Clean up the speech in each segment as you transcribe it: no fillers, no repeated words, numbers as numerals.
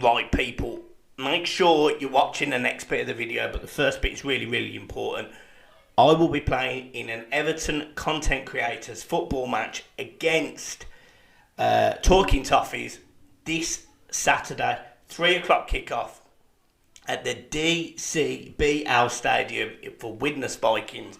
Right, people, make sure you're watching the next bit of the video, but the first bit is really, really important. I will be playing in an Everton content creators football match against Talking Toffees this Saturday, 3 o'clock kickoff at the DCBL Stadium for Widnes Vikings.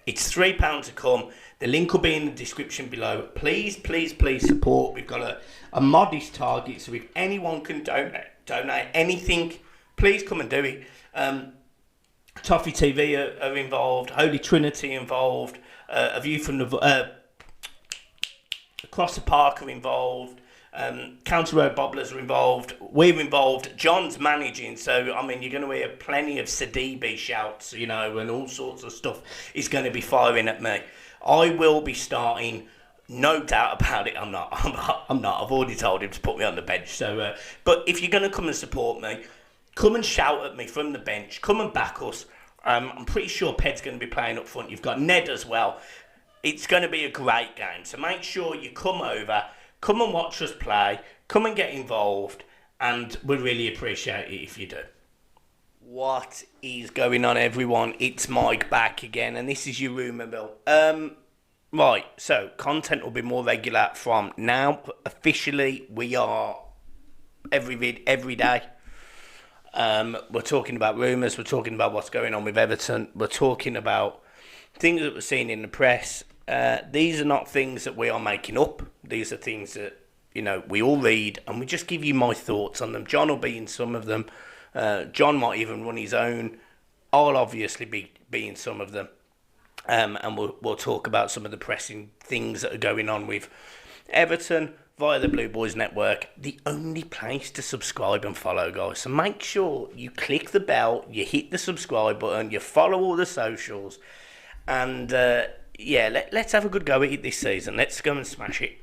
It's £3 to come. The link will be in the description below. Please, please, please support. We've got a modest target, so if anyone can donate anything, please come and do it. Toffee TV are involved, Holy Trinity involved, a view from the across the park are involved, County Road Bobblers are involved, we're involved, John's managing, so I mean you're going to hear plenty of Sidibe shouts, you know, and all sorts of stuff is going to be firing at me. I will be starting, no doubt about it. I'm not. I've already told him to put me on the bench. So, but if you're going to come and support me, come and shout at me from the bench. Come and back us. I'm pretty sure Ped's going to be playing up front. You've got Ned as well. It's going to be a great game. So make sure you come over, come and watch us play, come and get involved, and we'd really appreciate it if you do. What is going on, everyone? It's Mike back again, and this is your rumour mill. Right, so content will be more regular from now. Officially, we are every day. We're talking about rumours, we're talking about what's going on with Everton, we're talking about things that we're seeing in the press. These are not things that we are making up. These are things that, you know, we all read, and we just give you my thoughts on them. John will be in some of them. John might even run his own. I'll obviously be in some of them. And we'll talk about some of the pressing things that are going on with Everton via the Blue Boys Network. The only place to subscribe and follow, guys. So make sure you click the bell, you hit the subscribe button, you follow all the socials, and let's have a good go at it this season. Let's go and smash it.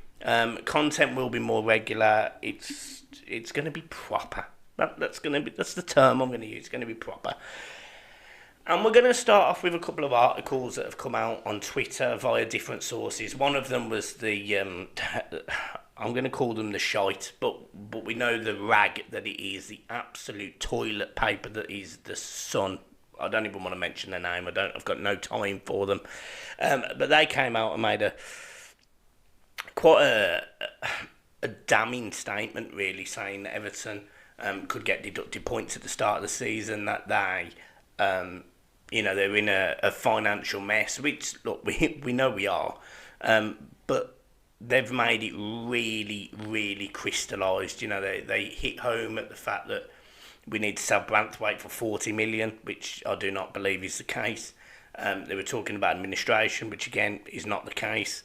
Content will be more regular. It's going to be proper. That's the term I'm going to use. It's going to be proper. And we're going to start off with a couple of articles that have come out on Twitter via different sources. One of them was the, I'm going to call them the shite, but we know the rag that it is, the absolute toilet paper that is the Sun. I don't even want to mention their name. I've got no time for them. But they came out and made quite a damning statement, really, saying that Everton could get deducted points at the start of the season, that they, they're in a financial mess, which, look, we know we are, but they've made it really, really crystallised. You know, they hit home at the fact that we need to sell Branthwaite for 40 million, which I do not believe is the case. They were talking about administration, which again is not the case.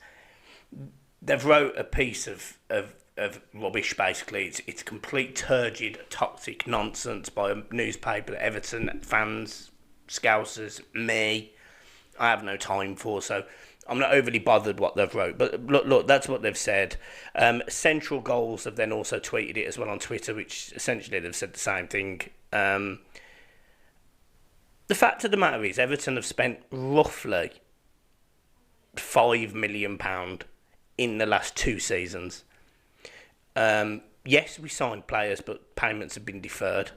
They've wrote a piece of rubbish, basically. It's complete turgid, toxic nonsense by a newspaper that Everton fans, Scousers, me, I have no time for, so I'm not overly bothered what they've wrote. But look, that's what they've said. Central Goals have then also tweeted it as well on Twitter, which essentially they've said the same thing. The fact of the matter is Everton have spent roughly £5 million in the last 2 seasons. Yes, we signed players, but payments have been deferred.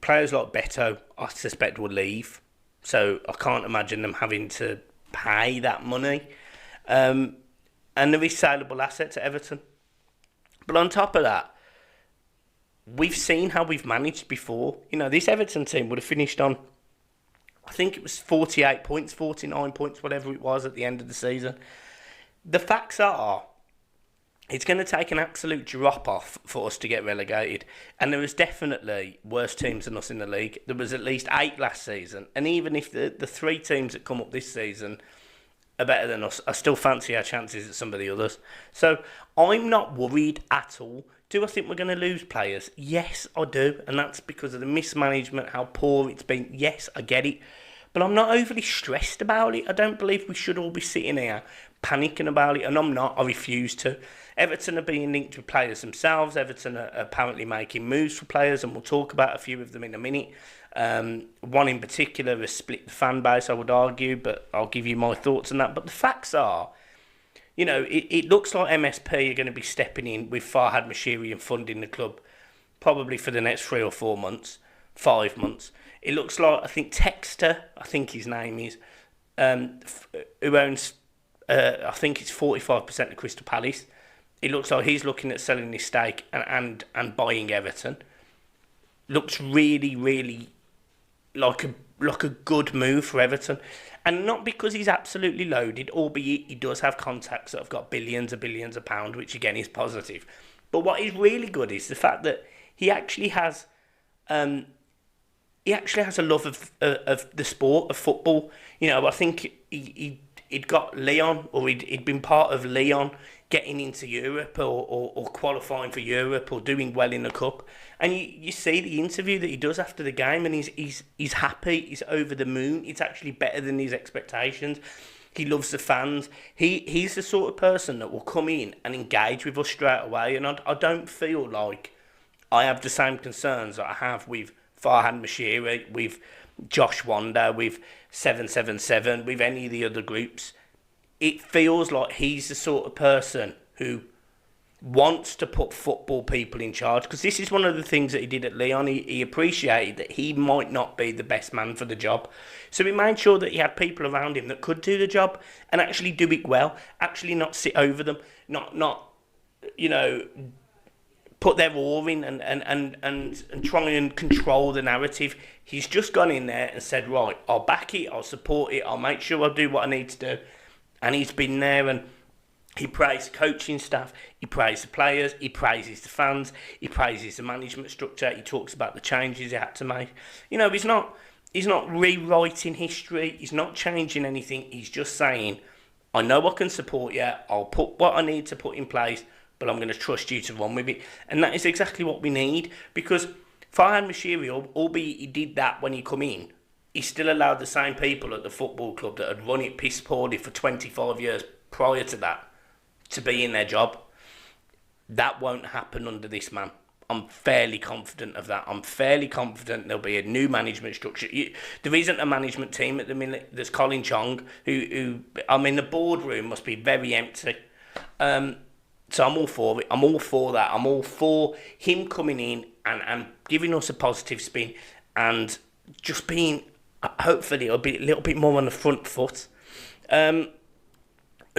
Players like Beto, I suspect, will leave. So I can't imagine them having to pay that money. And there is saleable assets at Everton. But on top of that, we've seen how we've managed before. You know, this Everton team would have finished on, I think it was 48 points, 49 points, whatever it was at the end of the season. The facts are, it's going to take an absolute drop-off for us to get relegated. And there is definitely worse teams than us in the league. There was at least 8 last season. And even if the 3 teams that come up this season are better than us, I still fancy our chances at some of the others. So I'm not worried at all. Do I think we're going to lose players? Yes, I do. And that's because of the mismanagement, how poor it's been. Yes, I get it. But I'm not overly stressed about it. I don't believe we should all be sitting here panicking about it, and I'm not. I refuse to. Everton are being linked with players themselves. Everton are apparently making moves for players, and we'll talk about a few of them in a minute. One in particular has split the fan base, I would argue, but I'll give you my thoughts on that. But the facts are, it looks like MSP are going to be stepping in with Farhad Moshiri and funding the club probably for the next 3 or 4 months, 5 months. It looks like, I think Texter, I think his name is, who owns, I think it's 45% of Crystal Palace. It looks like he's looking at selling his stake and buying Everton. Looks really, really like a good move for Everton. And not because he's absolutely loaded, albeit he does have contacts that have got billions and billions of pounds, which again is positive. But what is really good is the fact that he actually has a love of the sport of football. I think he'd got Leon, or he'd been part of Leon getting into Europe or qualifying for Europe or doing well in the cup. And you see the interview that he does after the game, and he's happy, he's over the moon. It's actually better than his expectations. He loves the fans. He's the sort of person that will come in and engage with us straight away. And I don't feel like I have the same concerns that I have with Farhad Moshiri, with Josh Wanda, with 777, with any of the other groups. It feels like he's the sort of person who wants to put football people in charge, because this is one of the things that he did at Lyon. He appreciated that he might not be the best man for the job, so he made sure that he had people around him that could do the job and actually do it well, actually not sit over them, not put their oar in and try and control the narrative. He's just gone in there and said, right, I'll back it, I'll support it, I'll make sure I do what I need to do. And he's been there, and he praised the coaching staff, he praised the players, he praises the fans, he praises the management structure, he talks about the changes he had to make. He's not rewriting history, he's not changing anything, he's just saying, I know I can support you, I'll put what I need to put in place, but I'm going to trust you to run with it. And that is exactly what we need, because Farhad Moshiri, albeit he did that when he come in, he still allowed the same people at the football club that had run it piss poorly for 25 years prior to that to be in their job. That won't happen under this man. I'm fairly confident of that. I'm fairly confident there'll be a new management structure. There isn't a management team at the minute. There's Colin Chong, who the boardroom must be very empty. So I'm all for it. I'm all for that. I'm all for him coming in and giving us a positive spin and just being, hopefully, a little bit more on the front foot. I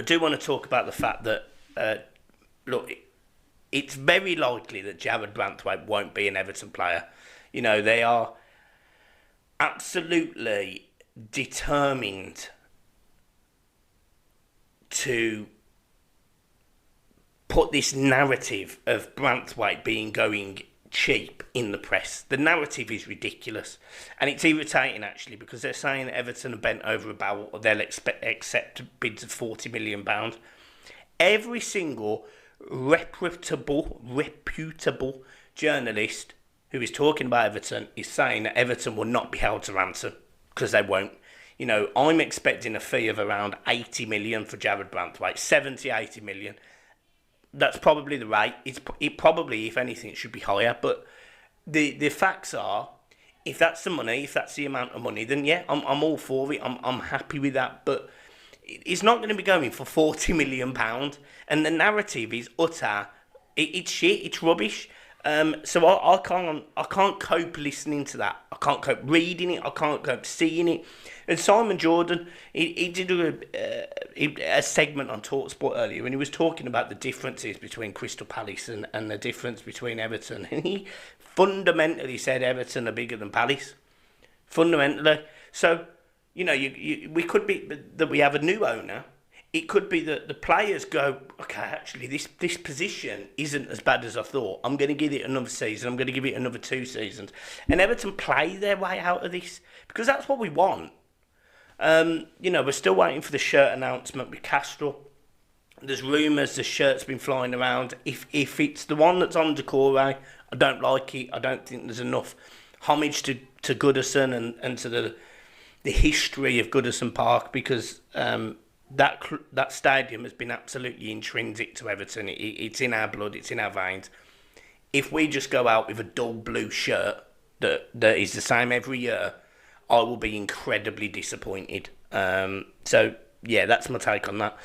do want to talk about the fact that, look, it's very likely that Jared Branthwaite won't be an Everton player. They are absolutely determined to put this narrative of Branthwaite going cheap in the press. The narrative is ridiculous, and it's irritating actually, because they're saying that Everton are bent over a barrel, or they'll accept bids of £40 million. Every single reputable journalist who is talking about Everton is saying that Everton will not be held to ransom, because they won't. I'm expecting a fee of around 80 million for Jared Branthwaite, 70, 80 million. That's probably the rate. It probably, if anything, it should be higher. But the facts are, if that's the money, if that's the amount of money, then yeah, I'm all for it. I'm happy with that. But it's not going to be going for £40 million. And the narrative is utter. It's shit. It's rubbish. So I can't cope listening to that. I can't cope reading it. I can't cope seeing it. And Simon Jordan, he did a segment on TalkSport earlier, and he was talking about the differences between Crystal Palace and the difference between Everton. And he fundamentally said Everton are bigger than Palace. Fundamentally. So, we could be that we have a new owner. It could be that the players go, okay, actually, this position isn't as bad as I thought. I'm going to give it another season. I'm going to give it another 2 seasons. And Everton play their way out of this, because that's what we want. We're still waiting for the shirt announcement with Castrol. There's rumours the shirt's been flying around. If it's the one that's on Decore, I don't like it. I don't think there's enough homage to Goodison and to the history of Goodison Park, because that stadium has been absolutely intrinsic to Everton. It's in our blood, it's in our veins. If we just go out with a dull blue shirt that is the same every year, I will be incredibly disappointed. So yeah, that's my take on that.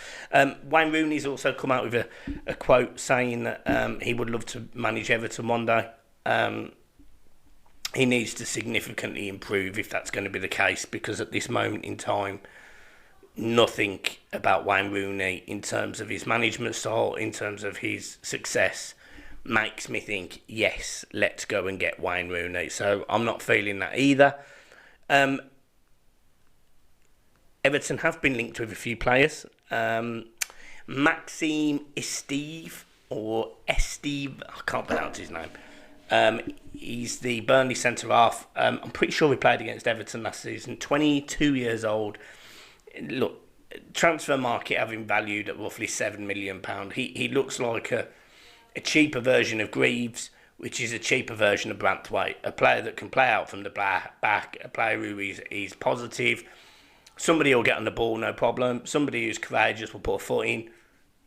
Wayne Rooney's also come out with a quote saying that he would love to manage Everton one day. He needs to significantly improve if that's going to be the case, because at this moment in time, nothing about Wayne Rooney in terms of his management style, in terms of his success, makes me think, yes, let's go and get Wayne Rooney. So I'm not feeling that either. Everton have been linked with a few players. Maxime Esteve, or Esteve, I can't pronounce his name. He's the Burnley centre-half. I'm pretty sure we played against Everton last season. 22 years old. Look, transfer market having valued at roughly £7 million. He looks like a cheaper version of Greaves, which is a cheaper version of Branthwaite. A player that can play out from the back, a player who is positive. Somebody will get on the ball, no problem. Somebody who's courageous will put a foot in.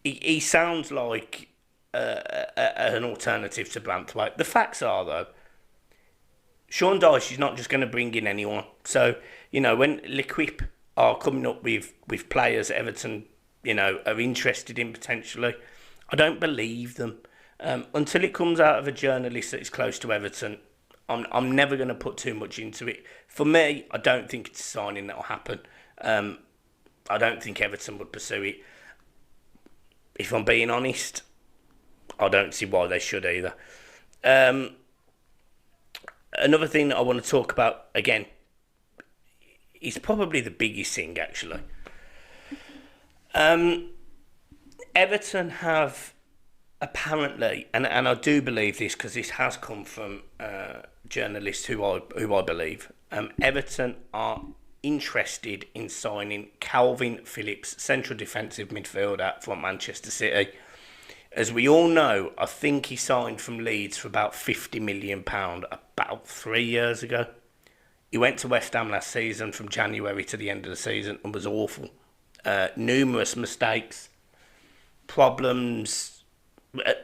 He sounds like an alternative to Branthwaite. The facts are, though, Sean Dyche is not just going to bring in anyone. So, when L'Equipe are coming up with players Everton, are interested in potentially, I don't believe them. Until it comes out of a journalist that is close to Everton, I'm never going to put too much into it. For me, I don't think it's a signing that will happen. I don't think Everton would pursue it. If I'm being honest, I don't see why they should either. Another thing that I want to talk about, again, is probably the biggest thing, actually. Everton have apparently, and I do believe this because this has come from journalists who I believe, Everton are interested in signing Calvin Phillips, central defensive midfielder from Manchester City. As we all know, I think he signed from Leeds for about £50 million about 3 years ago. He went to West Ham last season from January to the end of the season and was awful. Numerous mistakes, problems,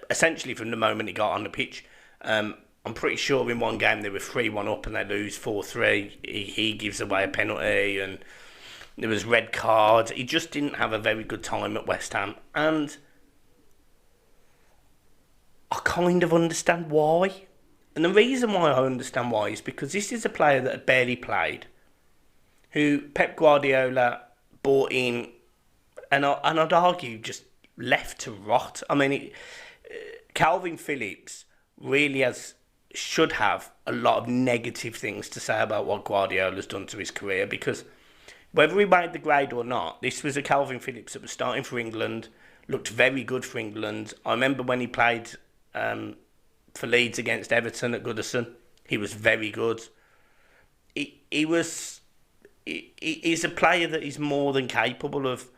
essentially from the moment he got on the pitch. I'm pretty sure in one game they were 3-1 up and they lose 4-3. He gives away a penalty and there was red cards. He just didn't have a very good time at West Ham. And I kind of understand why. And the reason why I understand why is because this is a player that had barely played, who Pep Guardiola bought in, and I'd argue just left to rot. I mean, Calvin Phillips really should have a lot of negative things to say about what Guardiola's done to his career, because whether he made the grade or not, this was a Calvin Phillips that was starting for England, looked very good for England. I remember when he played for Leeds against Everton at Goodison, he was very good. He's a player that is more than capable of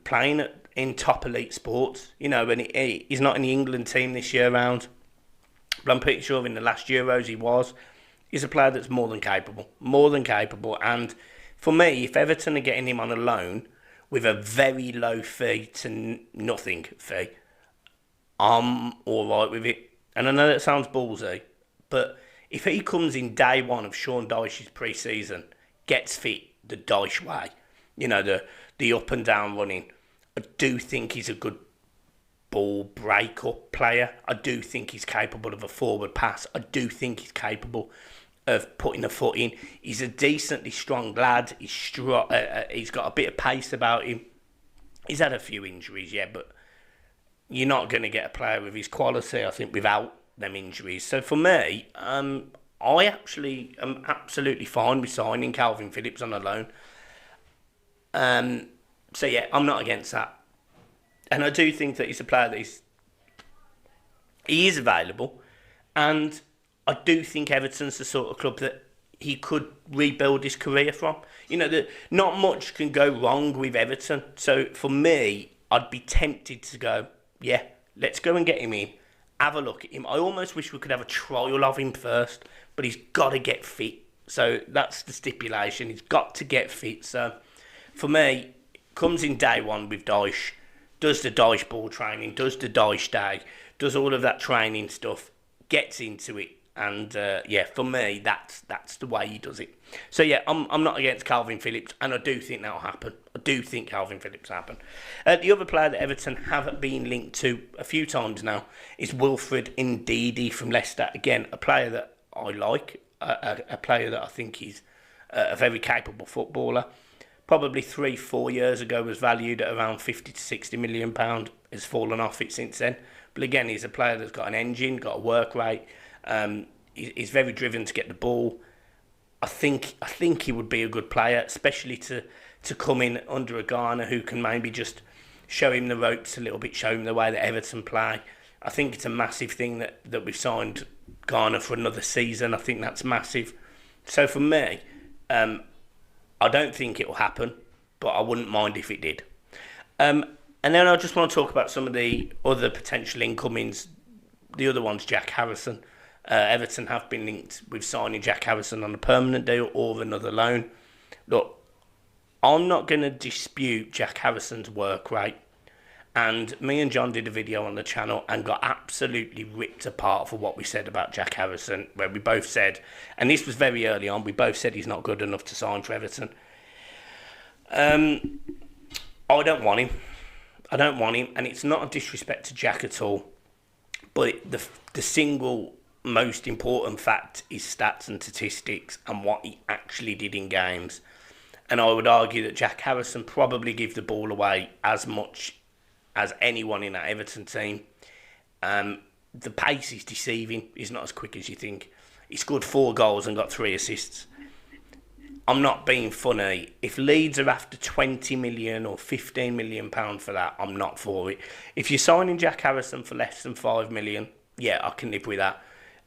playing in top elite sports. And he's not in the England team this year round, but I'm pretty sure in the last Euros he was. He's a player that's more than capable. And for me, if Everton are getting him on a loan with a very low fee to nothing fee, I'm all right with it. And I know that sounds ballsy, but if he comes in day one of Sean Dyche's pre-season, gets fit the Dyche way, the up and down running, I do think he's a good ball break-up player. I do think he's capable of a forward pass. I do think he's capable of putting a foot in. He's a decently strong lad. He's got a bit of pace about him. He's had a few injuries, yeah, but you're not going to get a player of his quality, I think, without them injuries. So for me, I actually am absolutely fine with signing Calvin Phillips on a loan. So yeah, I'm not against that. And I do think that he's a player that he is available. And I do think Everton's the sort of club that he could rebuild his career from. Not much can go wrong with Everton. So for me, I'd be tempted to go, yeah, let's go and get him in. Have a look at him. I almost wish we could have a trial of him first, but he's got to get fit. So that's the stipulation. He's got to get fit. So for me, comes in day one with Dyche, does the Dyche ball training, does the Dyche day, does all of that training stuff, gets into it. And yeah, for me, that's the way he does it. So yeah, I'm not against Calvin Phillips, and I do think that'll happen. I do think Calvin Phillips will happen. The other player that Everton have been linked to a few times now is Wilfred Ndidi from Leicester. Again, a player that I like, a player that I think is a very capable footballer. Probably 3-4 years ago was valued at around 50 to 60 million pound. Has fallen off it since then. But again, he's a player that's got an engine, got a work rate. He's very driven to get the ball. I think he would be a good player, especially to come in under a Garner who can maybe just show him the ropes a little bit, show him the way that Everton play. I think it's a massive thing that we've signed Garner for another season. I think that's massive. So for me, I don't think it will happen, but I wouldn't mind if it did. And then I just want to talk about some of the other potential incomings. The other one's Jack Harrison. Everton have been linked with signing Jack Harrison on a permanent deal or another loan. Look, I'm not going to dispute Jack Harrison's work rate. And me and John did a video on the channel and got absolutely ripped apart for what we said about Jack Harrison, where we both said, and this was very early on, we both said he's not good enough to sign for Everton. I don't want him. I don't want him, and it's not a disrespect to Jack at all. But the single most important fact is stats and statistics and what he actually did in games. And I would argue that Jack Harrison probably gave the ball away as much as anyone in that Everton team. The pace is deceiving. He's not as quick as you think. He scored 4 goals and got 3 assists. I'm not being funny. If Leeds are after 20 million or 15 million pound for that, I'm not for it. If you're signing Jack Harrison for less than 5 million, yeah, I can live with that.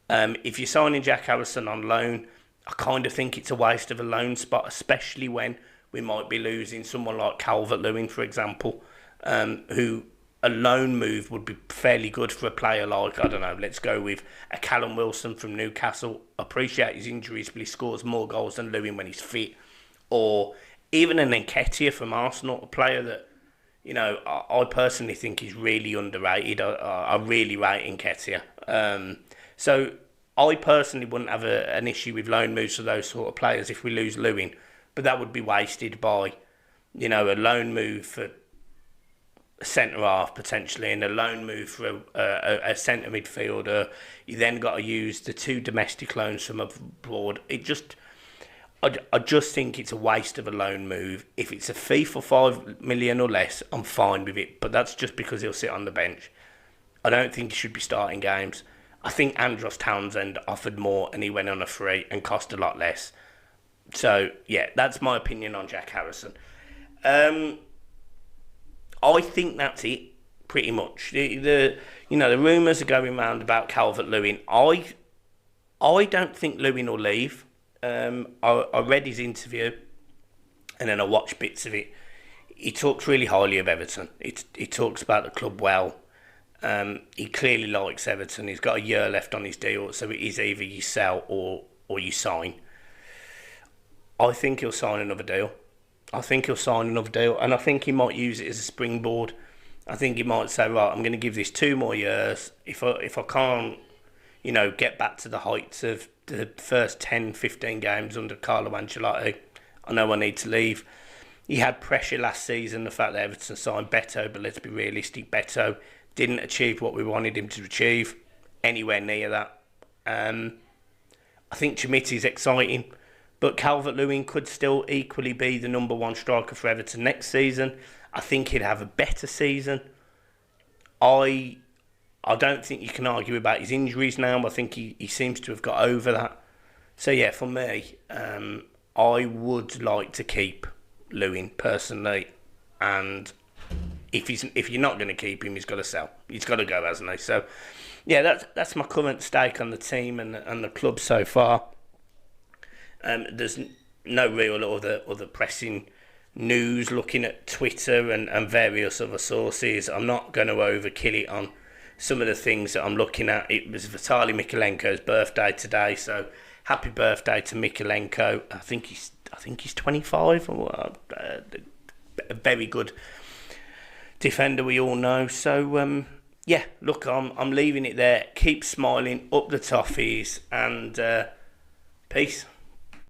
If you're signing Jack Harrison on loan, I kind of think it's a waste of a loan spot, especially when we might be losing someone like Calvert-Lewin, for example, who a loan move would be fairly good for a player like, I don't know, let's go with a Callum Wilson from Newcastle. Appreciate his injuries, but he scores more goals than Lewin when he's fit. Or even an Nketiah from Arsenal, a player that, you know, I personally think is really underrated. I really rate Nketiah. So I personally wouldn't have an issue with loan moves for those sort of players if we lose Lewin, but that would be wasted by, you know, a loan move for a centre half potentially and a loan move for a centre midfielder. You then got to use the 2 domestic loans from abroad. I just think it's a waste of a loan move. If it's a fee for 5 million or less, I'm fine with it, but that's just because he'll sit on the bench. I don't think he should be starting games. I think Andros Townsend offered more and he went on a free and cost a lot less. So, yeah, that's my opinion on Jack Harrison. I think that's it, pretty much. The rumours are going round about Calvert-Lewin. I don't think Lewin will leave. I read his interview and then I watched bits of it. He talks really highly of Everton. He talks about the club well. He clearly likes Everton. He's got a year left on his deal, so it is either you sell or you sign. I think he'll sign another deal. And I think he might use it as a springboard. I think he might say, right, I'm going to give this 2 more years. If I can't, you know, get back to the heights of the first 10, 15 games under Carlo Ancelotti, I know I need to leave. He had pressure last season, the fact that Everton signed Beto, but let's be realistic, Beto didn't achieve what we wanted him to achieve, anywhere near that. I think Chimiti's exciting, but Calvert-Lewin could still equally be the number 1 striker for Everton next season. I think he'd have a better season. I don't think you can argue about his injuries now. I think he seems to have got over that. So yeah, for me, I would like to keep Lewin personally, and if you're not going to keep him, he's got to sell. He's got to go, hasn't he? So yeah, that's my current stake on the team and the club so far. There's no real other pressing news. Looking at Twitter and various other sources, I'm not going to overkill it on some of the things that I'm looking at. It was Vitaly Mikalenko's birthday today, so happy birthday to Mikalenko. I think he's 25, or a very good defender, we all know. So yeah, look, I'm leaving it there. Keep smiling, up the toffees, and peace.